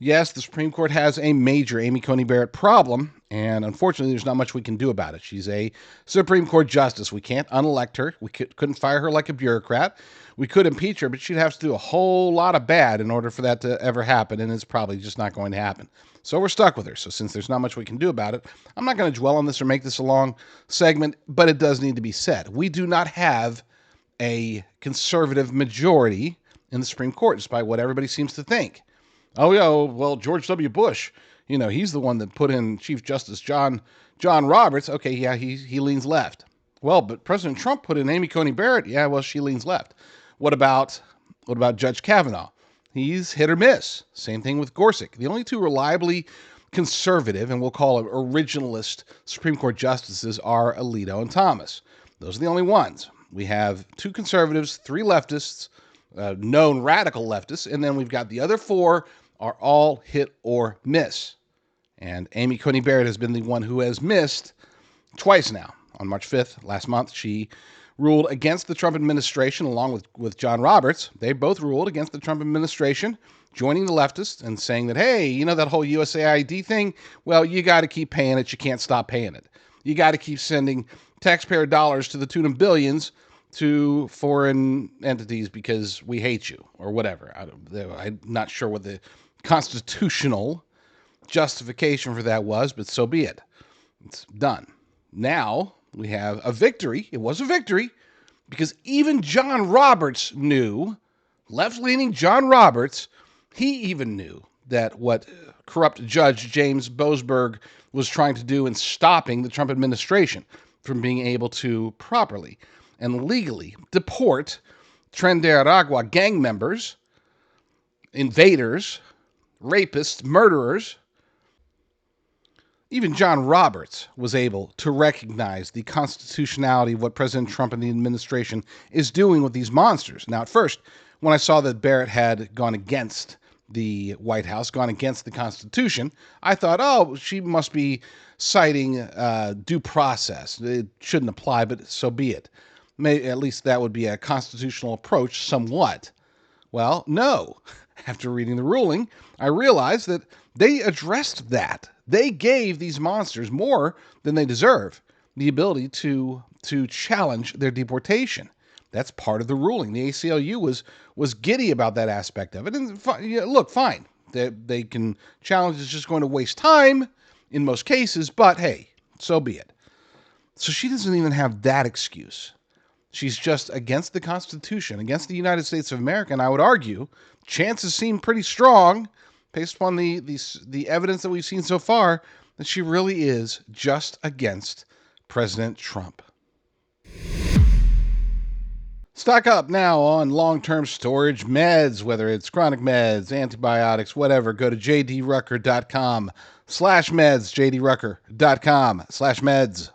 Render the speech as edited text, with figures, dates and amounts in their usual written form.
Yes, the Supreme Court has a major Amy Coney Barrett problem, and unfortunately, there's not much we can do about it. She's a Supreme Court justice. We can't unelect her. We couldn't fire her like a bureaucrat. We could impeach her, but she'd have to do a whole lot of bad in order for that to ever happen, and it's probably just not going to happen. So we're stuck with her. So since there's not much we can do about it, I'm not going to dwell on this or make this a long segment, but it does need to be said. We do not have a conservative majority in the Supreme Court, despite what everybody seems to think. Oh, yeah, well, George W. Bush, he's the one that put in Chief Justice John Roberts. Okay, yeah, he leans left. Well, but President Trump put in Amy Coney Barrett. Yeah, well, she leans left. What about Judge Kavanaugh? He's hit or miss. Same thing with Gorsuch. The only two reliably conservative, and we'll call it originalist, Supreme Court justices are Alito and Thomas. Those are the only ones. We have two conservatives, three leftists, known radical leftists, and then we've got the other four are all hit or miss. And Amy Coney Barrett has been the one who has missed twice now. On March 5th, last month, she ruled against the Trump administration along with John Roberts. They both ruled against the Trump administration, joining the leftists and saying that, hey, that whole USAID thing, well, you got to keep paying it. You can't stop paying it. You got to keep sending taxpayer dollars to the tune of billions to foreign entities because we hate you or whatever. I'm not sure what the constitutional justification for that was, but so be it. It's done. Now we have a victory. It was a victory because even John Roberts knew, left-leaning John Roberts, he even knew that what corrupt Judge James Boasberg was trying to do in stopping the Trump administration from being able to properly and legally deport Tren de Aragua gang members, invaders, rapists, murderers. Even John Roberts was able to recognize the constitutionality of what President Trump and the administration is doing with these monsters. Now, at first, when I saw that Barrett had gone against the White House, gone against the Constitution, I thought, oh, she must be citing due process. It shouldn't apply, but so be it. At least that would be a constitutional approach somewhat. Well, no. After reading the ruling, I realized that they addressed that. They gave these monsters more than they deserve, the ability to challenge their deportation. That's part of the ruling. The ACLU was giddy about that aspect of it. And look, fine. They can challenge. It's just going to waste time in most cases, but hey, so be it. So she doesn't even have that excuse. She's just against the Constitution, against the United States of America, and I would argue chances seem pretty strong, based upon the evidence that we've seen so far, that she really is just against President Trump. Stock up now on long-term storage meds, whether it's chronic meds, antibiotics, whatever. Go to jdrucker.com/meds, jdrucker.com/meds.